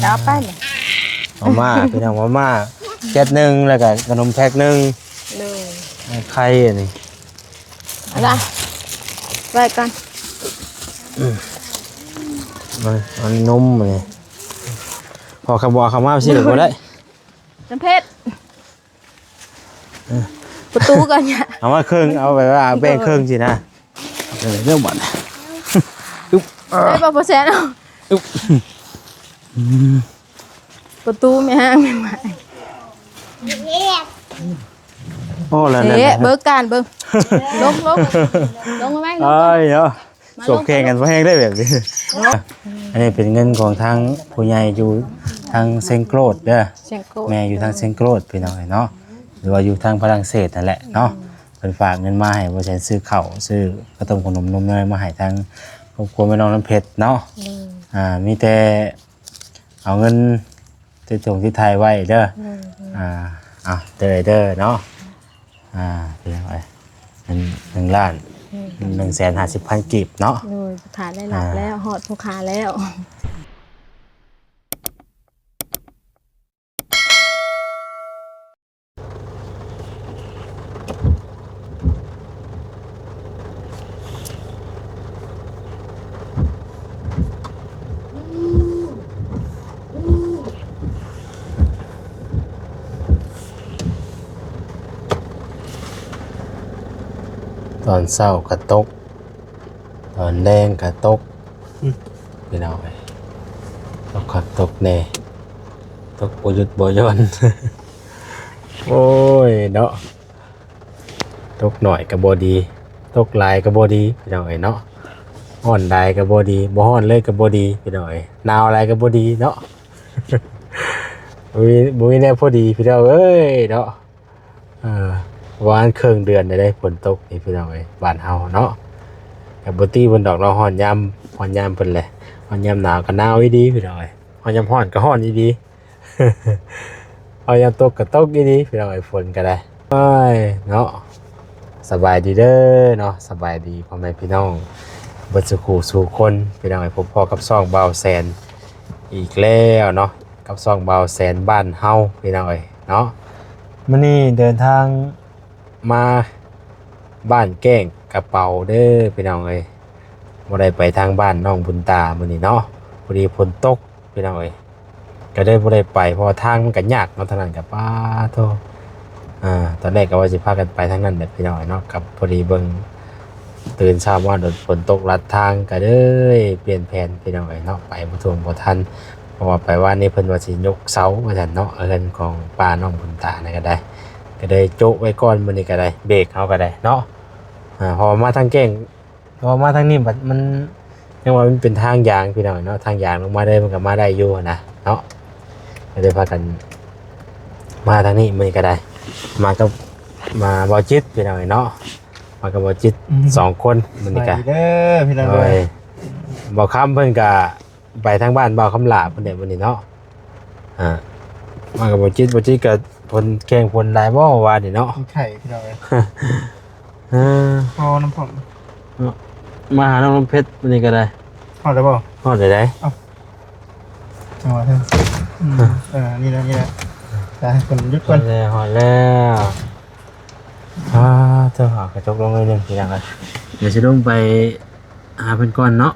เอาไปเลย มาม่าพี่น้องมาม่าแก๊สหนึ่งแล้วก็ขนมแพ็คหนึ่ง เลย ไข่อันนี้ อะไรไปกัน มันนมอันนี้พอคำบอกคำว่าสิหรือบ่ได้ น้ำเพชรประตูกันเนี่ย เอามาครึ่งเอาไปว่าแบ่งครึ่งสินะเรื่องบ่อนอุ๊บ ได้ป่ะเปอร์เซ็นต์เอา อุ๊บ ประตูไม่ห้างไม่ไหว โอ้แล้ว เอ๊ะ นั่น เบิกการเบิกลงมาไหมลง เอ้ยเนาะจบแข่งกันเพราะแห้งได้แบบนี้อันนี้เป็นเงินของทางผู้ใหญ่อยู่ทางเซงโกรดเด้อ เสียงโก แม่อยู่ทางเซงโกรดพี่น้องเนาะหรือว่าอยู่ทางฝรั่งเศสนั่นแหละเนาะเป็นฝากเงินมาให้ว่าฉันซื้อข้าวซื้อกระต้มขนมนมเนยมาให้ทางครอบครัวแม่น้องน้ำเพชรเนาะมีแต่เอาเงินที่ส่งที่ไทยไว้เด้อเด้อเนาะเป็นยังไง1 ล้าน150,000 กีบเนาะ เลยขาได้หลับแล้วหอดผู้ขาแล้วตอนเช้ากระตกตอนแดงกระตกพี่น้องไอ้ตกขัดตกแน่ตกบ่หยุดบ่หย่อน โอ้ยเนาะตกหน่อยก็บ่ดีตกหลายก็บ่ดีพี่น้องไอ้เนาะฮ้อนใดก็บ่ดีบ่ฮ้อนเลยก็บ่ดีพี่น้องไอ้หนาวอะไรก็บ่ดีเนาะ บ่มีแนวพอดีพี่น้องเอ้ยเนาะวานครึ่งเดือนได้ฝนตกนี่พี่น้องเอ้ยบ้านเฮาเนาะกับบตี้บนดอกเราฮ้อนยามเพิ่นแหละฮ้อนยามหนาวก็หนาวอีดีพี่น้องเอ้ยฮ้อนยามฮ้อนก็ฮ้อนอีดี ฮ้อนยามตกก็ตกอีดีพี่น้องเอ้ยฝนก็ได้โอ้ยเนาะสบายดีเด้อเนาะสบายดีพ่อแม่พี่น้องเบิดสุขสู่คนพี่น้องเอ้ยพบพ่อกับซ่องเบาแสนอีกแล้วเนาะกับซ่องเบาแสนบ้านเฮาพี่น้องเอ้ยเนาะมื้อนี้เดินทางมาบ้านแก้งกระเป๋าเด้อพี่น้องเอ้ยบ่ได้ไปทางบ้านน้องบุญตามื้อนี้เนาะพอดีฝนตกพี่น้องเอ้ยก็ได้บ่ได้ไปเพราะทางมันก็ยากเนาะทางนั้นก็ป้าโตตอนแรกก็ว่าสิพากันไปทางนั้นแหละพี่น้องเนาะกับพอดีเบิ่งตื่นเช้ามาโดนฝนตกลัดทางก็เลยเปลี่ยนแผนพี่น้องเอ้ยเนาะไปบ่ทันบ่ทันเพราะว่าไปว่านี่เพิ่นว่าสิยกเสาว่าซั่นเนาะเอิ้นของป้าน้องบุญตานั่นก็ได้ก็ได้โจ๊ะไว้ก่อนมื้อนี้ก็ได้เบรกเฮาก็ได้เนาะพอมาทางแก้งพอมาทางนี้มันยังว่ามันเป็นทางยางพี่น้องเนาะทางยางลงมาได้มันก็มาได้อยู่นะเนาะก็ได้พากันมาทางนี้มื้อนี้ก็ได้มาบ่จิตพี่น้องเนาะมากับบ่จิต2 คนมื้อนี้ก็ เด้อพี่น้องเอ้ย บ่ค้ำเพิ่นก็ไปทางบ้านบ่าวคำหลาเพิ่นได้มื้อนี้เนาะมากับบ่จิตก็ผลแข่งผลได้บ่ว่านี่เนาะ ไข่พี่น้องเอ้ยพอน้ำผม มาหาน้องเพชรมื้อนี้ก็ได้ พอได้บ่ ฮอดได้ จังหวะนี้นี่แหละแต่คนยุด ฮ ก่ อ อน ดแล้วเจ้าหากระจกลงเลยนึงพี่น้องเอ้ยเดี๋ยวสิลงไปหาเพิ่นก่อนเนาะ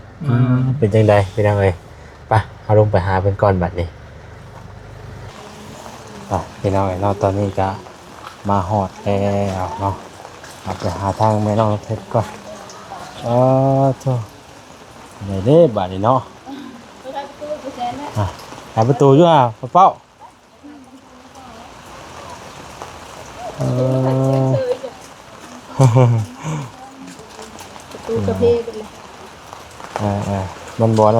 เป็นจังได๋พี่น้องเอ้ยไปเอาลงไปหาเพิ่นก่อนบัดนี้พี่น้องเอ้ยเนาะตอนนี้ก็มาฮอดแล้วเนาะเอาไปหาทางแม่น้องเพชรก่อนเจ้าไหนเด้บัดนี้เนาะหาประตูอยู่เป้าประตูกระเพาะกันเลย มันบอล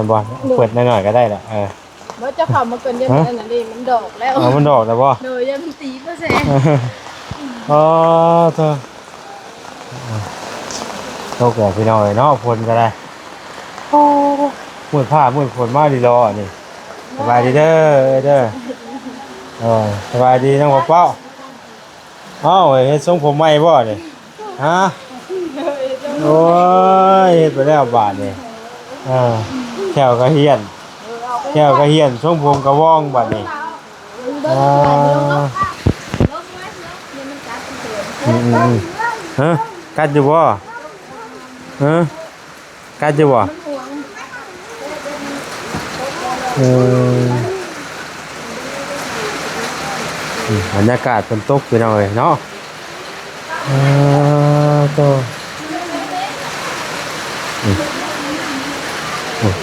เปิดหน่อยก็ได้แหละว่าจะเข้ามาเกินยังไงนั่นดิมันดอกแล้ว มันดอกแต่ว่า โดยยังมันตีเปอร์เซ็นต์ เธอโตแก่พี่น้อยเนาะฝนก็ได้มืดผ้ามืดฝนมากดีรอนี่สบายดีเด้อสบายดีน้องเป้าเฮ็ดทรงผมใหม่บ่นี่ฮะโอ้ยเฮ็ดไปแล้วบาทนี่แถวก็เฮียน ก้วก็เฮียนช่วงผมก็ว่องบัดนี้ เบิ่ง อ่า ลงไว้เนี่ยมันกัดเสือ ฮะกัดอยู่บ่ฮะกัดอยู่บ่ มันห่วง เออบรรยากาศฝนตกไปหน่อยเนาะโต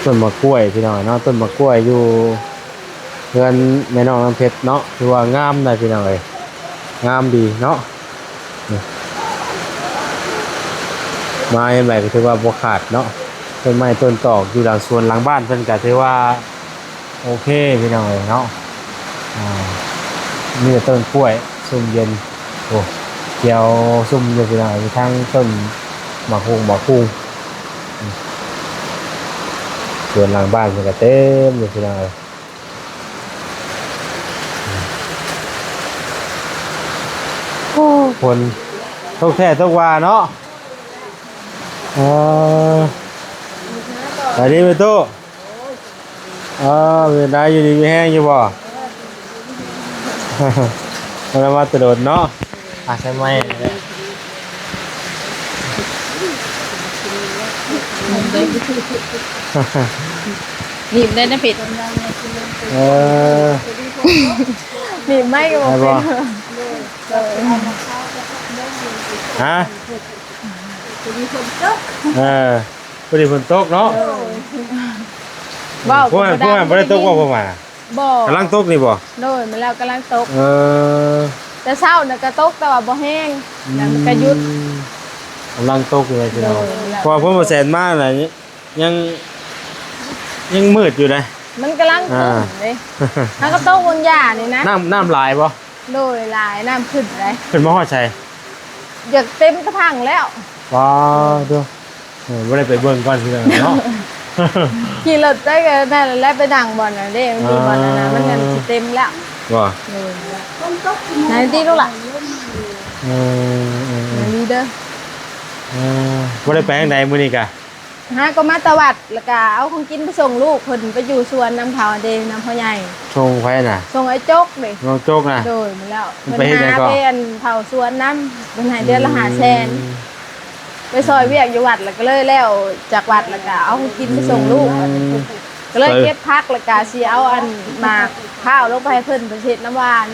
ต้นมะกล้วยพี่น้องเนาะต้นมะกล้วยอยู่เพื่อนแม่น้องน้ำเพชรเนาะถือว่างามเลยพี่น้องเลยงามดีเนาะไม้ใหม่ก็ถือว่าบ่ขาดเนาะต้นไม้ต้นตอกอยู่หลังสวนหลังบ้านเพิ่นก็ถือว่าโอเคพี่น้องเลยเนาะมีแต่ต้นกล้วยซุ่มเย็นโอ้เกี่ยวซุ่มอยู่พี่น้องมีทั้งต้นหมากฮุงสวนหลังบ้านเพิ่นก็เต็มอยู่พี่น้องเลยโอ้คนตกแท้ตกว่าเนาะไปดีไปตู้เวลาอยู่ดีมีแห้งอยู่บ่มันมาตะโดดเนาะใช่ไหม หนีบได้นะผิด เออ หนีบไม่ก็บอกเป็น ฮะพอดีฝนตกเนาะ ว้าว พวกมันไม่ได้ตกว่าพวกมัน บ่ กำลังตกนี่บ่ โดยมันแล้วกำลังตก เออ แต่เช้าเนี่ยก็ตกแต่ว่าบ่แห้งแล้วมันก็หยุด กำลังตกอยู่เลยทีเดียวพอเพิ่มมาแสนมากเลยยังมืดอยู่เลย มันกำลังขึ้นเลยถ้าก็ตกบนหญ้านี่นะ น้ำลายบ่ โดยหลายน้ำขึ้นเลย เป็นมอดชัย อยากเต็มกระพังแล้ว ว้าดูไม่ได้ไปเบิ่งก่อนทีเดียวเนาะ ขี่รถได้ก็นั่นแหละไปดังบ่อนน่ะเด้มันมีบ่อนน่ะนะมันนั่นสิเต็มแล้ว ว่า ไหนที่ลูกล่ะ เออ ไหนดีเด้อ ไม่ได้ไปทางใดมื้อนี้กะ หาก็มาตะวัดแล้วก็เอาของกินไปส่งลูกเพิ่นไปอยู่สวนน้ำเขาเด้น้ำพ่อใหญ่ ชงไฟน่ะ ส่งไอ้จกเด้ น้องโจกน่ะ โดยมาแล้ว มันไปเฮ็ดหยังก่อน เป็นเผาสวนน้ำเป็นให้เดือนละ500,000ไปซอยเวียกอยู่วัดแล้วก็เลยแล้วจากวัดแล้วก็เอากินไปส่งลูกก็เลยเก็บพักแล้วก็สิเอาอันหมากข้าวลงไปให้เพิ่นไปเฮ็ดน้ำหวาน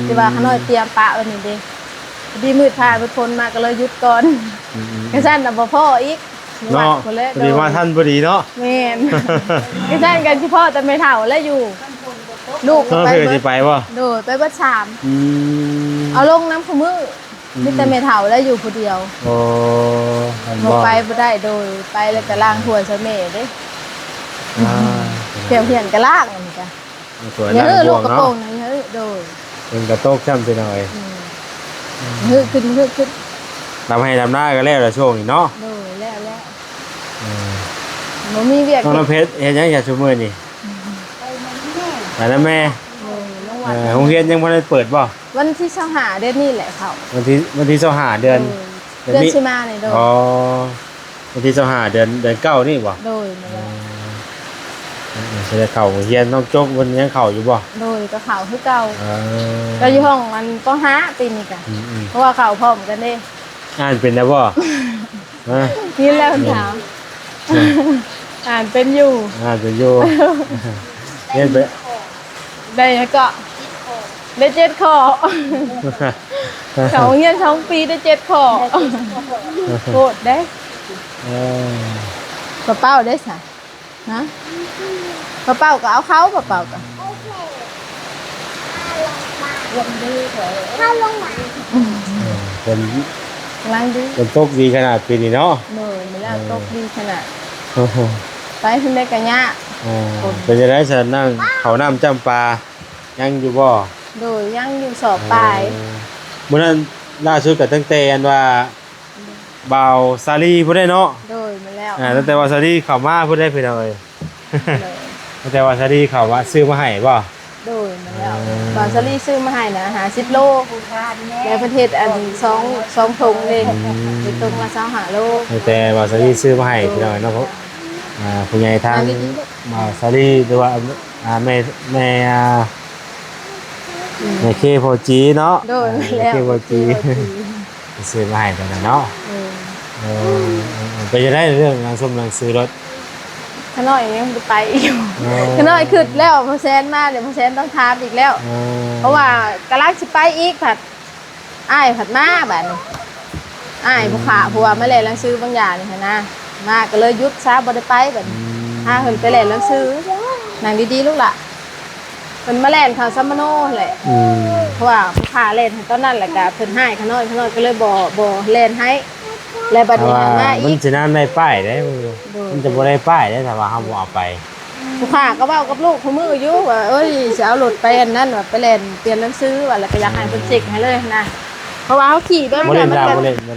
ที่ว่าขน้อยเตรียมปะไว้นี่เด้ดีมืดผ่านไปพ้นมาก็เลยหยุดก่อนก็ซั่นน่ะบ่พออีก เนาะพอดีว่าท่านพอดีเนาะ แม่นก็ซั่นกันที่พ่อแต่ไม่เฒ่าแล้วอยู่ลูก ก็ ไป คือ เบิ สิ ด ไปบ่ โดดไปเบิดสาม ม เอาลงน้ำขมือมีแต่ไม่เฒ่าแล้วอยู่คนเดียว โอ้ท่าน บ่ บ่ ไปบ่ได้โดยไปแล้วก็ล้างถ้วยใส่แม่เด้ อ่า เพียงเพียงก็ล้างอันนี้จ้ะ สวย อย่า นั่ง ฮื้อลู บ่ว ก ง กระ เนาะ โปรงนี่ฮื้อโดย เป็นกระโตกช้ำไปหน่อย ฮื้อขึ้น ทำให้ทำหน้าก็แล้วแต่ช่วงนี้เนาะ โดยแล้วบ่มีเวียก น้องน้ำเพชรเฮ็ดหยังอยากชุมื้อนี่ไปแล้วแม่ ลงวัด โรงเรียนยังบ่ได้เปิดบ่ วันที่25เดือนนี้แหละเขา วันที่25เดือน เดือนสิมานี่โดย อ๋อวันที่25เดือนเก้านี่บ่ โดยมาแล้ว จะได้เข้าโรงเรียนน้องโจกวันยังเข้าอยู่บ่ โดยก็เขาคือเก่า อ่า ก็อยู่ห้องมันป .5 ปีนี้ก็ อืม เพราะว่าเขาพร้อมกันเด้ อ่านเป็นแล้วบ่ฮะ นี่แล้วถามอ่านเป็นอยู่ อ่านเป็นอยู่เรียนไป ได้แล้วก็ได้7ข้อเขาเรียน2ปีได้7ข้อโคตรเด้ เออก ระเป๋าได้ซะฮะกระเป๋าก็เอาเขากระเป๋าก็ เป็น ล้างดี เป็นตกดีขนาดปีนี้เนาะ โดยมาแล้วตกดีขนาด โอ้โห ไปเพิ่นได้กะยะ เป็นจะได้ฉันนั่งเขาน้ำจำปายังอยู่บ่ โดยยังอยู่สอบปลาย เมื่อนั้นล่าสุดกับตั้งแต่อันว่าบ่าวซาลีพูดได้เนาะ โดยมาแล้ว ตั้งแต่ว่าซาลีเข้ามาพูดได้เพิ่นเอาเลย โดย ตั้งแต่ว่าซาลีเข้ามาซื้อมาให้บ่ โดยมาแล้วบาซารี่ซื้อมาให้นะ50โลในประเทศอัน2ถุงเด้เป็นถุงละ25โล ตั้งแต่ว่าซาลีซื้อมาให้พี่น้องเนาะเพราะ ผู้ใหญ่ทางมาซาลีหรือว่าแม่แม่แม่เคโพจีเนาะ โดน แม่ แล้ว เคโพจีซื้อมาให้ตอนนั้นเนาะไปจะได้เรื่องงานส้มงานซื้อรถ ขน้อยยังไปอีกขน้อยขึ้นแล้วพอแซนมาเดี๋ยวพอแซนต้องทามอีกแล้ว เพราะว่ากำลังสิไปอีกผัดอ้ายผัดมาแบบนี้อ้ายผู้ขาผัวมาเล่นหนังสือบางอย่างนี่ค่ะนะมาก็เลยยุดซาบ่ได้ไปแบบนี้เพิ่นไปเล่นหนังสือนั่งดีๆลูกล่ะเพิ่นมาเล่นเขาซัมมโนแหละเพราะว่าผู้ขาเล่นตอนนั้นแหละก็เพิ่นให้ขน้อยก็เลยบ่เล่นให้แล้วบัดนี้มาอี มัน ก จะนั่นได้ป้ายได้มันจะบ่ได้ป้ายได้แต่ว่าเฮาบ่เอาไป ผู้ขาก็เว้ากับลูกผู้มืออยู่ว่าเอ้ยสิเอารถไปอันนั้นว่าไปเล่นเปลี่ยนหนังสือว่าแล้วก็อยากให้เพิ่นเช็คให้เลยนะเพราะว่าเขาขี่ไป บ่ มัน เล่น ก็ จ้า มัน บ่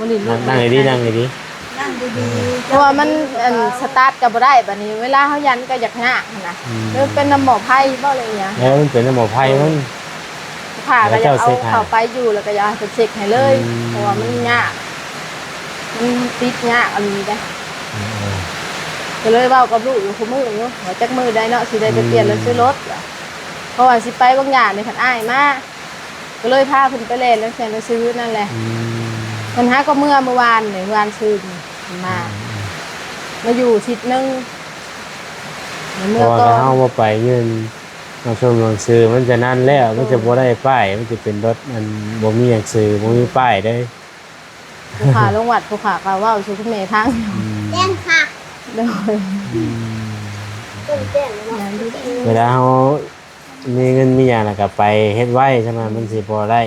เล่น นั่งดีๆนั่งดี เพราะว่ามันสตาร์ทก็บ่ได้บัดนี้เวลาเขายันก็อยากยากนะเป็นน้ำหมอไผ่บ่อะไรอย่างเงี้ย แล้วมันเป็นหมอไผ่มัน ผู้ขาก็อยากเอาเข้าไปอยู่แล้วก็อยากให้เพิ่นเช็คให้เลยเพราะว่ามันยากมันติดยากอันนี้ได้ก็เลยเว้ากับลูกอยู่คู่มืออยู่ว่าจักมือได้เนาะสิได้ไปเปลี่ยนแล้วซื้อรถเพราะว่าสิไปบางอย่างนี่คันอ้ายมาก็เลยพาเพิ่นไปเล่นแล้วแซนไปซื้อนั่นแหละปัญหาก็เมื่อวานนี่เมื่อวานซื้อมาอยู่ทิศนึง เพ เมื่อ ราะว่า ก็ เฮาบ่ไปยืนมาชมหนังสือมันจะนั่นแล้วมันจะบ่ได้ป้ายมันจะเป็นรถมันบ่มีหนังสือบ่มีป้ายได้ ผู้ขาลงวัดผู้ขาก็เว้าสู่คุณแม่ทาง แจ้งค่ะ โดย ต้นแจ้งเลย นั้นดู เวลาเฮามีเงินมีหยังแล้วก็ไปเฮ็ดไว้ใช่มั้ยมันสิบ่ได้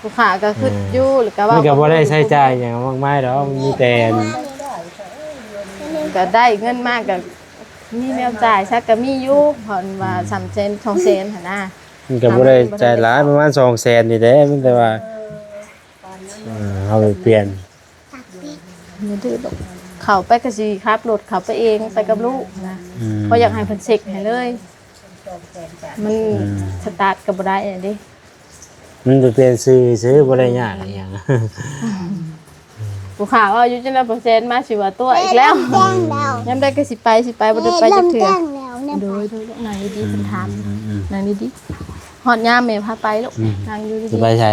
ผู้ขาก็คืออยู่หรือก็ มั เว้าน ก็บ่ได้ใช้จ่ายหยังมากมายดอกมันมีแต่ ก็ได้เงินมากก็มีแนวจ่ายซักก็มีอยู่ผ่อนว่า3เซน2เซนหั่นน่ะ มันก็บ่ได้จ่ายหลายประมาณ200,000นี่แหละมันแต่ว่าเอาไปเปลี่ยน นี่ดื้อดอกเข้าไปก็สิขับรถเข้าไปเองไปกับลูกนะเพราะอยากให้เพิ่นเช็คให้เลย มันสตาร์ทก็บ่ได้อันนี้ มันไปเปลี่ยนซื้อบ่ได้ยากอะไรหยัง ผู้ขาว่าอยู่จังได๋%มาสิว่าตัวอีกแล้ว แจ้งแล้ว ยามใดก็สิไปบ่ได้ไปจักเทื่อ แจ้งแล้วเนี่ย โดยนางดีๆเป็นถามนางดีๆฮอดยามแม่พาไปลูกนางอยู่ดี จะไปใช้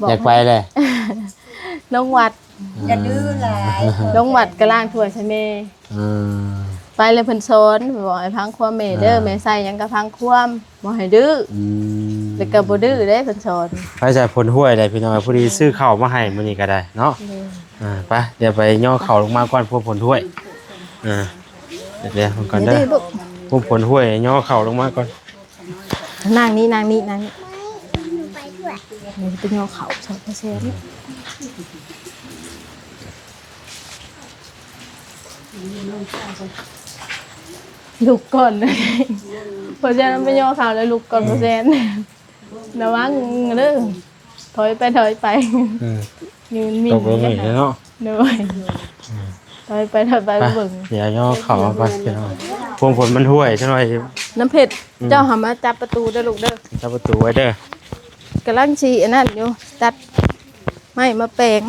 อยากไปเลย ลงวัด อย่าดื้อหลาย ลงวัดก็ล้างถ้วยใช่แม่ อืม ไปเลยเพิ่นสอนบอกให้พังความแม่เด้อแม่ใส่หยังก็พังความบ่ให้ดื้อแล้วก็บ่ดื้อเด้เพิ่นสอน ไปใช้ผลห้วยได้พี่น้องพอดีซื้อข้าวมาให้มื้อนี้ก็ได้เนาะไปเดี๋ยวไปย่อข้าวลงมาก่อนพวกผลห้วยเดี๋ยวก่อนเด้อ ดื้อลูก พวกผลห้วยย่อข้าวลงมาก่อน นางนี้นี่ ไปด้วย นี่เป็นยอเขา2%ลุกก่อนเลยเพราะฉะนั้นไปย่อเขาแล้วลุกก่อนเพราะฉะนั้นระวังเด้อถอยไปยืนมิ่ ต ง กลงนี่เนาะ เลยถอยไปไป เบิ่ง เดี๋ยวย่อข้าวไปพี่น้องพวกผลมันห้วยใช่ไหม น้ำเผ็ดเจ้าหามาจับประตูเด้อลูกเด้อ จับประตูไว้เด้อก ำลังชีอันนั้นอยู่ตัดไม่มาแปลง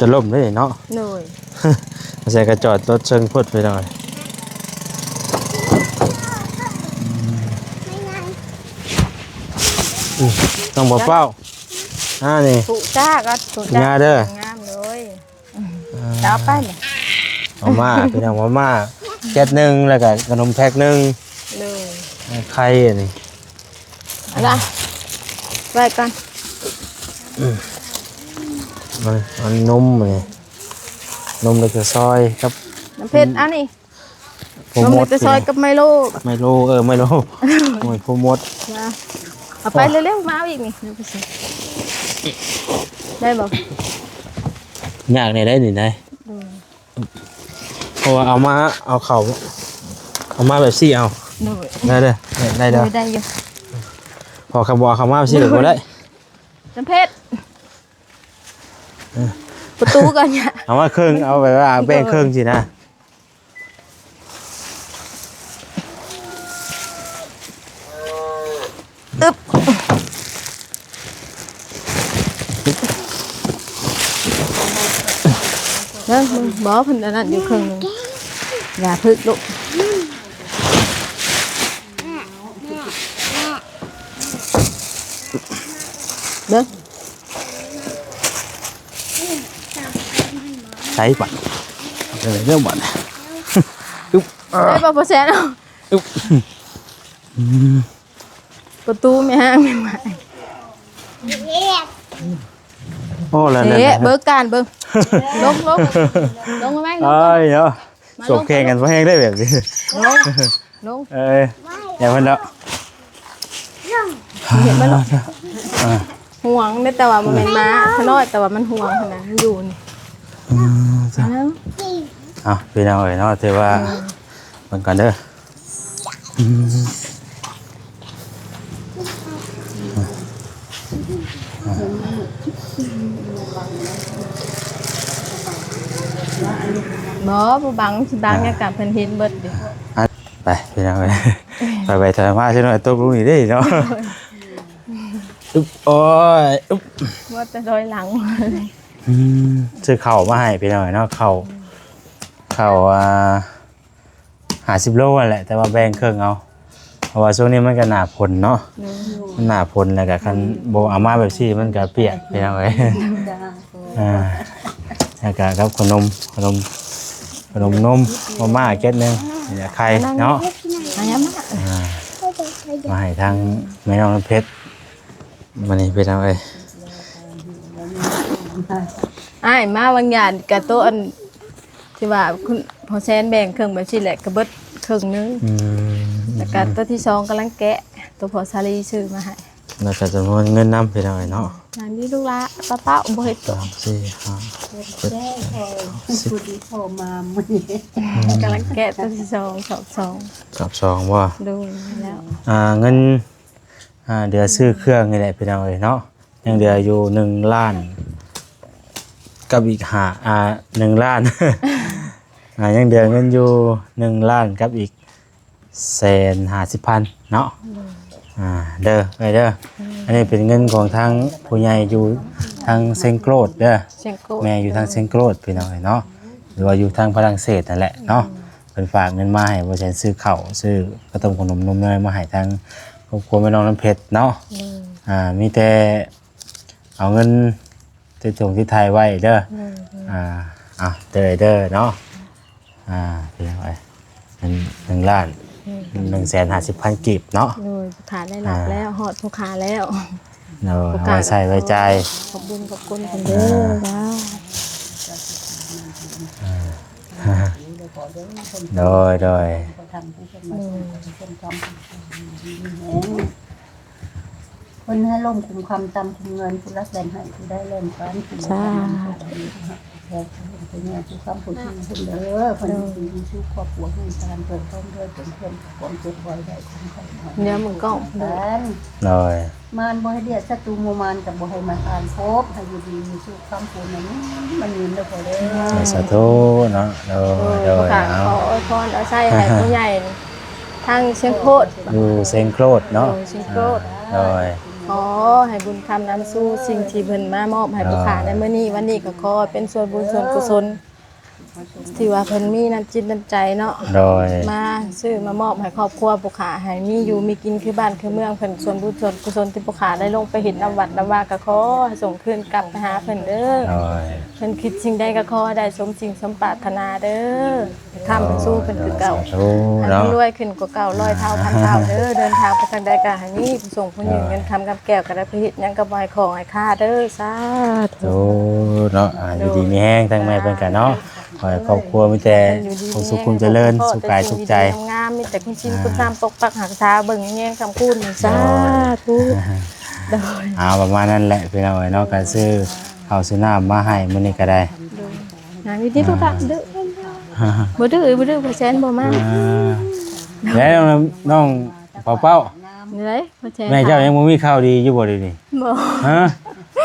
จะล่มได้เนาะ หน่อย ใส่กระจอดรถเชิงพุดไปหน่อยต้องบ่เป้านี่ ถูกจ้าก็ถูกจ้าง าเด้อ งามเลยจะเอาไปเนี่ย มาม่าพี่น้องมาม่าแก๊สหนึ่งแล้วก็ขนมแพ็คหนึ่ง เลย ไข่อันนี่ เอาล่ะไว้ก่อน มันนมนี่นมแล้วก็ซอยครับ น้ำเผ็ดอันนี้ โพ นม ม เล็ ด กจะซอยกับไมโล ไมโลไมโลโอ้ยโพมด มาเอาไปเร็วๆมาเอาอีกนี่เดี๋ยวไปสิได้บอก ยากนี่ได้นี่ได้เพราะว่าเอาเข่าเอามาแบบซี่เอา หน่อย ได้เด้อได้เด้อ ได้อยู่ พอคำบอกคำว่าแบบซี่หรือบ่ได้ น้ำเผ็ดประตูก่อนเนี่ย เอามาครึ่งเอาแบบว่าแบ่งครึ่งสินะ มึงบ่เพิ่นอันนั้นอยู่ครึ่งหนึงอย่าพึกลูกเด้อ ใช้บัตรเรื่องบัตรอึ๊บ ได้บ่บ่แซ่เนาะ อึ๊บ ประตูไม่ห้างไม่ไหว โอ้แล้ว เอ๊ะเบิกการเบิ่งลงมาไหมลง เอ้ยเนาะจบแข่งกันบ่แห้งได้แบบนี้ ลง เอ้ยอย่าเพิ่นแล้ว เห็นบ่ลูกห่วงได้แต่ว่ามันเป็นม้าขน้อยแต่ว่ามันห่วงขนาดมันอยู่นี่แล้ว พี่น้องเอ้ยเนาะถือว่าเบิ่งก่อนเด้อบ่บังสิบังเนี่ยกับเพิ่นเห็นเบิดอยู่ ไปพี่น้องเอ้ยไปถอยมาใช่หน่อยตกลงนี่ได้เนาะอึ๊บโอ้ยอึ๊บ ว่าแต่ดอยหลัง ซื้อข้าวมาให้พี่น้องเอ้ยเนาะข้าว50 โลนั่นแหละแต่ว่าแบ่งครึ่งเอาเพราะว่าช่วงนี้มันก็หน้าฝนเนาะมันหน้าฝนแล้วก็คันบ่เอามาแบบซี่มันก็เปียกพี่น้องเอ้ยแล้วก็กับขนมนมมาม่าแก๊สนึงนี่แหละไข่เนาะ อันนี้มา มาให้ทางแม่น้องน้ำเพชรมื้อนี้พี่น้องเอ้ย อ้ายมาบางอย่างกับโต๊ะอันที่ว่าคุณพอแซนแบ่งครึ่งแบบสิแหละก็เบิดครึ่งนึงแล้วก็ตัวที่2กำลังแกะตัวพอซาลีซื้อมาให้ แล้วก็จำนวนเงินนำพี่น้องเอ้ยเนาะ งานนี้ลูกละป้าบ่เฮ็ดตัว 3 4 5 ผู้ดีโทรมามื้อนี้ กำลังแกะตัวที่2สอง กับ2บ่ ดูแล้ว เงินเดือซื้อเครื่องนี่แหละพี่น้องเอ้ยเนาะยังเหลืออยู่1 ล้านกับอีก1 ล้าน ยังเหลือเงินอยู่1 ล้านกับอีก150,000เนาะเด้อไปเด้ออันนี้เป็นเงินของทางผู้ใหญ่อยู่ทางเซงโกรดเด้อ เชียงโก แม่อยู่ทางเซงโกรดพี่น้องเอ้ยเนาะหรือว่าอยู่ทางฝรั่งเศสนั่นแหละเนาะเป็นฝากเงินมาให้บ่ใช่ซื้อข้าวซื้อกระต้มขนมนมเนยมาให้ทางครอบครัวแม่น้องน้ำเพชรเนาะมีแต่เอาเงินที่ส่งที่ไทยไว้เด้อเด้อเนาะพี่น้องเอ้ย1 ล้าน150,000 กีบเนาะ ดูผู้ขาได้รับแล้วฮอดผู้ขาแล้ว เนาะเอาไว้ใส่ไว้ใจาย ขอบคุณเพิ่นเด้อว้าว โดย คนให้ล่มคุมคำตำคุมเงินผู้รักแบ่งให้ผู้ได้เล่นฟันผู้ จ้า เป็นเนี่ยผู้คำผู้ที่ผู้เด้อคนที่มีชื่อครอบครัวให้การเปิดต้นด้วยเป็นเพื่อนความเจ็บไว้ได้ของใคร เดี๋ยวมึงก็ โดย มานบ่ให้เดียดศัตรูโมมานกับบ่ให้มาทานพบให้อยู่ดีมีสุขคำพูนนั้นมันยืนได้พอเด้อ สาธุเนาะโดย ผู้ขา เอา ขออวยพรเอาใส่ให้ผู้ใหญ่ทางเชียงโคตร อยู่เซงโครดเนาะ เชียงโคตร โดย ขอให้บุญคำนำสู้สิ่งที่เพิ่นมามอบให้ผู้ขาในมื้อนี้วันนี้ก็ขอเป็นส่วนบุญส่วนกุศลที่ว่าเพิ่นมีน้ำจิตน้ำใจเนาะ โดย มาซื้อมามอบให้ครอบครัวผู้ขาให้มีอยู่มีกินคือบ้านคือเมืองเพิ่นส่วนบุญส่วนกุศลที่ผู้ขาได้ลงไปเห็นน้ำวัดน้ำว่าก็ขอให้ส่งคืนกลับไปหาเพิ่นเด้อ โดย เพิ่นคิดสิ่งใดก็ขอให้ได้สมสิ่งสมปรารถนาเด้อทำเป็นสู้เพิ่นคือเก่า สาธุ ให้ เนาะ รวยขึ้นกว่าเก่า100 เท่าพันเท่าเด้อเดินทางไปทางใดก็ให้มีผู้ส่งผู้ยืนเงินคำกับแก้วก็ได้ไปเฮ็ดหยังก็บ่ให้ของให้ค่าเด้อสาธุ โอ้เนาะอยู่ดีมีแห้งทั้งแม่เพิ่นกันเนาะขอให้ครอบครัวมีแต่ความสุขความเจริญสุขกายสุขใจ งามมีแต่คุณชินคุณตามปกปักหักษาเบิ่งแง่งคำพูดนี่สาธุโดย เอาประมาณนั้นแหละพี่น้องเอ้ยเนาะก็ซื้อข้าวซื้อน้ำมาให้มื้อนี้ก็ได้ งานดีๆทุกท่านเด้อบ่ดื้อบ่แซนบ่มา แล้วน้องเป้า นี่เลยบ่แซน แม่เจ้ายังบ่มีข่าวดีอยู่บ่เดี๋ยวนี้ บ่ ฮะ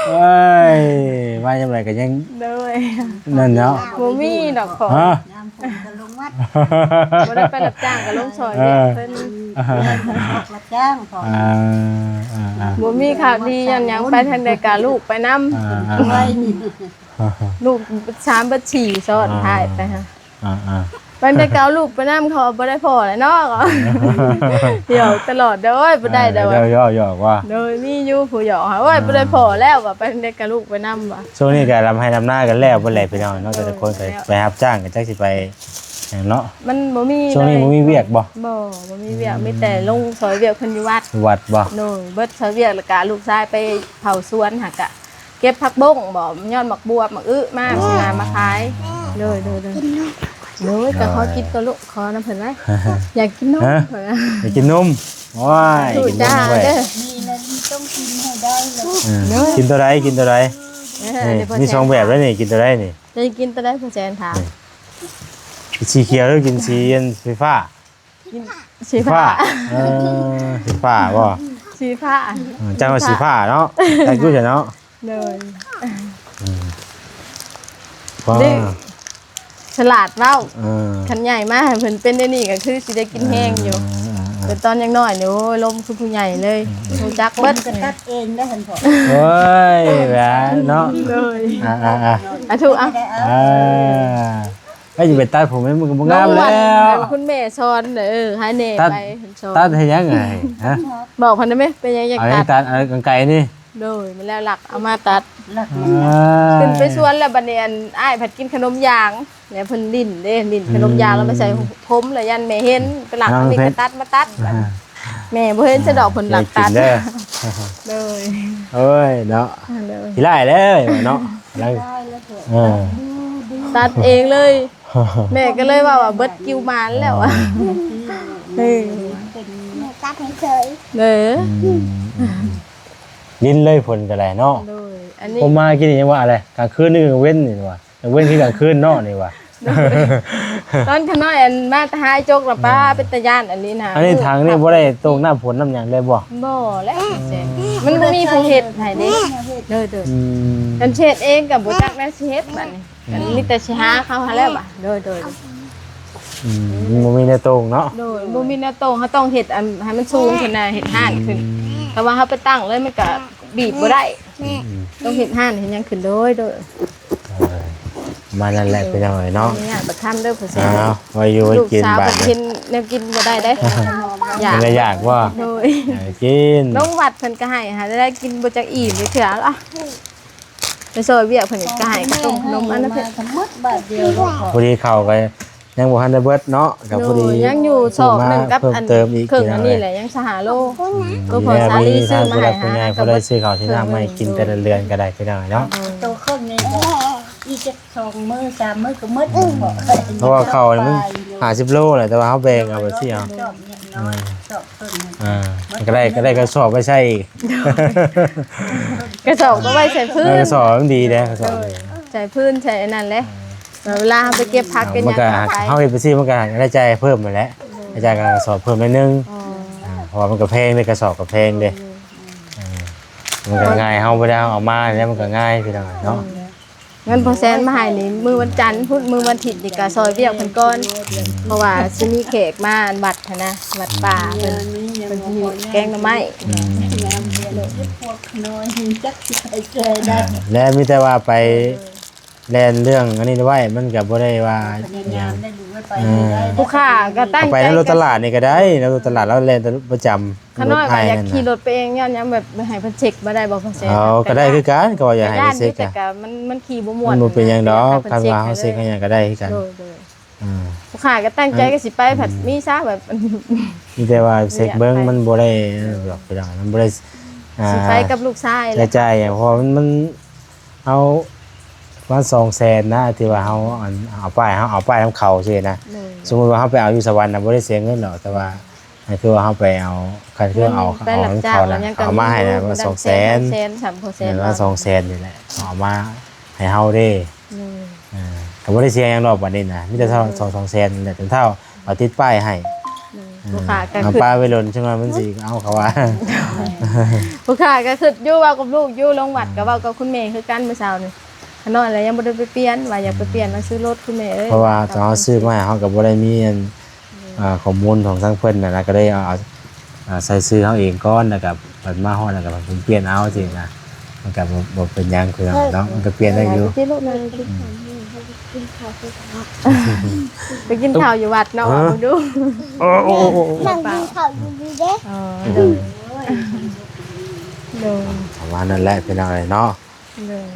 เอ้ยมาจังไดก็ยัง โดย นั่นเนาะ บ่มีดอกของ ฮะ น้ำผมก็ลงวัด บ่ได้ไปรับจ้างก็ลงซอยเด้อเพิ่น รับจ้างขอ บ่มีข่าวดีหยังไปทางใดกะลูกไปนำ ไว้ ลูก3บัด4ซ้อนท้ายไปฮะ อ่า มันได้เกาลูกไปนํเขาบ่ได้พอแล้วเนาะเดี๋ยวตลอดเด้อโอ้ยบ่ได้เด้อ ย่อว่า โดยมีอยู่ผู้หยอกหาโอ้ยบ่ได้พอแล้วว่าไปได้กับลูกไปนํว่ะ ช่วงนี้ก็รำให้นำหน้ากันแล้วบ่แลพี่น้องเนาะแต่ละคนไปรับจ้างกันจักสิไปอย่างเนาะ มันบ่มี ช่วงนี้บ่มีเวียกบ่ บ่มีเวียกมีแต่ลงซอยเวียกเพิ่นอยู่วัด วัดบ่ โดยเบิดซอยเวียกแล้วก็ลูกชายไปเผาสวนหักอะเก็บผักบงบ่ย้อนหมักบัวหมักอึมาสิมาขายเลยก็ขอกินก็ลูกขอน้ำเพิ่นไว้อยากกินนมเพิ่น ไปกินนมว้าย ถู กินน จ้าม ไว้ เด้อ มีแล้วต้องกินให้ได้เลย กินตัวใดกินตัวใด เดี๋ยวพ่ มีสองแบบแล้วนี่กินตัวใดนี่ จะกินตัวได้พ่อแจนถาม สีเขียวหรือกินสีไฟฟ้า กินสีฟ้า สีฟ้าบ่ สีฟ้า จังว่าสีฟ้าเนาะแต่กูจะเนาะ เลย ว้า ฉลาดเว้า เออ คันใหญ่มากเพิ่นเป็นได้นี่ก็คือสิได้กินแห้งอยู่เป็นตอนยังน้อยนี่โอ้ยลมคือผู้ใหญ่เลยรู้จัก เบิ้ เบิ ล ด ก็ตัดเองได้หันพอ โอ้ยแหวนเนาะ เลย อ่ะ ถูกอ่ะ ไม่จะไปตัดผมให้มันก็บ่งามแล้ว คุณแม่สอนให้เน่ ตัด ไปเพิ่นสอน ตัดให้ยังไงฮะ บอกเพิ่นได้ไหมเป็นยังอยาก เอา ตั ให้ ด ตัดเอากางไกรนี่ โดยมันแล้วหลักเอามาตัด หลัก ขึ้นไปสวนแล้วบัดนี้อ้ายผัดกินขนมยางแล้วเพิ่นลิ้นเด้ลิ้นขนมยางแล้วมาใส่ผมแล้วยันแม่เห็นไปหลักมีกระตัดมาตัดแม่บ่เห็นจะดอกเพิ่นหลักตัด เด้อ เลย เอ้ยเนาะ เลย ขี้ไล่เลยเนาะแล้ว ได้แล้วเถอะ เออ ตัดเองเลย แม่ก็เลยว่าเบิดคิวมานแล้วอ่ะเฮ้ย ตัดให้เฉย เด้อ ลิ้นเลยผลกันแหละเนาะ เลยอันนี้ ผมมากินยังว่าอะไรกลางคืนนี่กลางเว้นนี่ว่ะกลางเว้นที่กลางคืนเนาะนี่ว่ะ ตอนขน้อยอันมาตะหายจกละป้าเป็นตะย่านอันนี้นะ อันนี้ทางนี่บ่ได้ตรงหน้าฝนน้ำหยังได้บ่ บ่แล้วแซ่บมันบ่มีผู้เฮ็ดให้เด้เด้อ อืม กันเช็ดเองกับบ่จักแม่สิเฮ็ดบัดนี้กันมีแต่สิหาเขาหาแล้วบัดเด้อ บ่มีในตรงเนาะ โดยบ่มีแนวตรงเขาต้องเฮ็ดอันให้มันสูงขึ้นน่ะเฮ็ดห้านขึ้นแต่ว่าเฮาไปตั้งเลยมันก็บีบบ่ได้ต้องเฮ็ดห้านเฮ็ดหยังขึ้นโดย มานั่นแหละเป็นยังไงเนาะ เนี่ยบ่ทันเด้อผู้ชา อ้าวไว้อยู่ไว้ ลูก กิน สาว บา ก็ ด กิ นี้ นแนวกินบ่ได้ได้อยาก เป็นอะไรอยากว่า โดย กิน ลงวัดเพิ่นก็ให้หาได้กินบ่จักอิ่มเลยเถื่ออ่ะไปซอยเวียกเพิ่นก็ให้ต้มขนมอันนั้นเพิ่น ทั้งหมดบาทเดียวก็พอ พอดีเข้าก็ยังบ่ทันได้เบิดเนาะกับพอดี ยังอยู่สอบหนึงกับ เพิ่ม อัน เติมอีก ครึ่งอันนี้แหละยังสหโลก็พอ แม่ สาลีซื้อมา ผู้ ให้ รักผู้ใหญ่ หา ผู้ได้ซื้อข้าวที่น้ำให้กินแต่ละเรือนก็ได้พี่น้องเนาะ โตขึ้นนี่ก็อีกจะ2 มื้อ3 มื้อก็หมดพอ เพราะว่าข้าวนี่มัน50โลแหละแต่ว่าเฮาแบ่งเอาไปสิเอา ชอบเนี่ยน้อยชอบต้นนี่ ก็ได้กระสอบไปใช่อีก กระสอบก็ไว้ใส่พื้น กระสอบมันดีนะกระสอบนี่ ใส่พื้นใส่อันนั้นแหละเวลาเราไปเก็บผักกัน มัน ยัง ก็ ไป เฮาเฮ็ดไปสิมันก็ได้ใจเพิ่มมาแล้วได้ใจกระสอบเพิ่มนิดนึง อ๋อ เพราะว่ามันก็แพงเลยกระสอบก็แพงเด้มันก็ง่ายเฮาบ่ได้เอามาแล้วมันก็ง่ายพี่น้องเนาะ เงินพอแซนมาให้นี่มือวันจันทร์พุธมือวันอาทิตย์นี่ก็ซอยเวียกเพิ่นก่อนเพราะว่าสิมีแขกมาวัดหั้นนะวัดป่าเพิ่นเพิ่นสิแกงหน่อไม้ พวกน้อยจักสิไปเจอได้ และมีแต่ว่าไปแลนเรื่องอันนี้ไว้มันก็บ่ได้ว่า พยายามได้ดูไว้ไปได้ ผู้ค้าก็ตั้ง เอาไป ใจ ในรถตลาดนี่ก็ได้ในรถตลาดแล้วแลนประจำ ขน้อย ไท ก็ ย อยาก นั่น ขี่ร น่ะ ถไปเองย้อนยังแบบให้เพิ่นเช็คบ่ได้บ่พอแซน เอาก็ได้คือกันก็ว่าอย่าให้ ย่า ไป น เซ็ก แต่ อะ ก็มันขี่บ่ม่ว มัน นบ่เป็นหยังดอกคันว่า ให้ เฮาเซ็กให้หยังก็ได้คือกัน โดย อืม ผู้ค้าก็ตั้งใจก็สิไปผัดมีซะแบบ มีแต่ว่าเซ็กเบิ่งมันบ่ได้หรอกพี่น้องมันบ่ได้สิไปกับลูกชายแห ใช้ ละ จ่ายเพราะมันเอาว่า200,000นะที่ว่าเฮาเอาป้ายเฮาเอาป้ายนํเขาซื่อนะ โดย สมมุติว่าเฮาไปเอาอยู่สวรรค์น่ะบ่ได้เสียเงินหรอกแต่ว่าอันคือว่าเฮาไปเอาคันคือเอา ไปหลับจ้าง เขา แล้ น่ะ วยังก็ เอามาให้นะว่า แส 200,000 น3%เห็นว่า200,000นี่แหละเอามาให้เฮาเด้ก็บ่ได้เสียหยังดอกบัดนี้นะมีแต่เท่า200,000นี่แหละจนเท่าเอาติดป้ายให้ ผู้ค้าก็ เอา คือ ป้ายไว้หล่นใช่มั้ยมันสิเอาเขาว่า ผู้ค้าก็คืออยู่เว้ากับลูกอยู่ลงวัดก็เว้ากับคุณแม่คือกันเมื่อเช้านี่ขน้อยแล้วยังบ่ได้ไปเปลี่ยนว่าอยากไปเปลี่ยนมาซื้อรถคุณแม่เอ้ย เพราะว่าตอนเฮาซื้อมาเฮาก็บ่ได้มีอันข้อมูลของทางเพิ่นน่ะนะก็เลยเอาใส่ซื้อเฮาเองก่อนแล้วก็เปิดมาฮอดแล้วก็ผมเปลี่ยนเอาสินะ มันก็บ่เป็นหยังคือเนาะมันก็เปลี่ยนได้อยู่ ที่ลูกนายไปกินข้าวอยู่วัดเนาะมึงดู โอ้โอ้โอ้ นั่งกินข้าวอยู่ดีเด้ อ๋อเดินเดิน ประมาณนั้นแหละพี่น้องเอ้ยเนาะ เดิน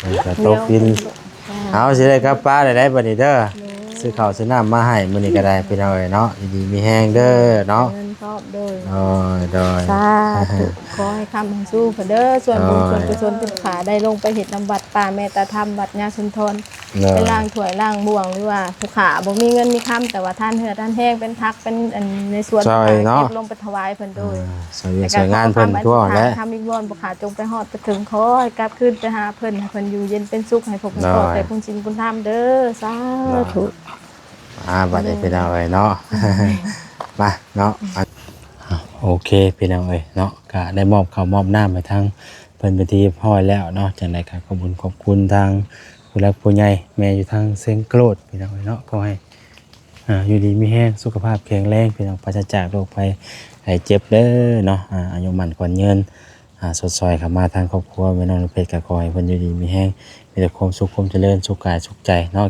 มันก็ตกดินเอาสิได้กลับป้าได้บัดนี้เด้อซื้อข้าวซื้อน้ำมาให้มื้อนี้ก็ได้พี่น้องเอ้ยเนาะดีๆมีแฮงเด้อเนาะ เงินพร้อมเดิน โดย สาธุขอให้คำให้สู้เพิ่นเด้อส่วนบุญส่วนกุศลเป็นขาได้ลงไปเฮ็ดน้ำวัดป่าแม่ตาธรรมวัดญาสุนทร ไปล้างถ้วยล้างบ่วงหรือว่าผู้ขาบ่มีเงินมีคำแต่ว่าท่านเหือท่านแห้งเป็นพักเป็นอันในส่วน ใช่เนาะ เก็บลงไปถวายเพิ่นโดย สวยงานเพิ่นทั่วแล้ว ทำอีกวอนผู้ขาจงไปฮอดไปถึงขอให้กลับคืนไปหาเพิ่นให้เพิ่นอยู่เย็นเป็นสุขให้พวกเพิ่นขอแต่คุณชินคุณธรรมเด้อสาธุ บัดนี้พี่น้องเอ้ยเนาะ มาเนาะโอเคพี่น้องเอ้ยเนาะก็ได้มอบข้าวมอบน้ำไปทางเพิ่นไปที่พ่อยแล้วเนาะจังได๋ก็ขอบคุณทางผู้หลักผู้ใหญ่แม่อยู่ทางเซงโกรธพี่น้องเอ้ยเนาะก็ให้อยู่ดีมีแรงสุขภาพแข็งแรงพี่น้องปราศจากโรคภัยไข้เจ็บเด้อเนาะอายุมั่นขวัญยืนสดซอยเข้ามาทางครอบครัวแม่น้องเพชรก็ขอให้เพิ่นอยู่ดีมีแรงมีแต่ความสุขความเจริญสุขกายสุขใจเนาะ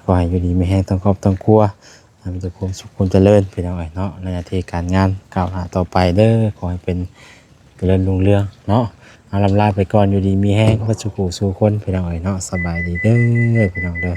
ขอให้อยู่ดีมีแรงทั้งครอบทั้งครัวมีแต่ความสุขความเจริญพี่น้องเอ้ยเนาะในหน้าที่การงานก้าวหน้าต่อไปเด้อขอให้เป็นเจริญรุ่งเรืองเนาะเอาลำลาไปก่อนอยู่ดีมีแรงก็สุขสู่คนพี่น้องเอ้ยเนาะสบายดีเด้อพี่น้องเด้อ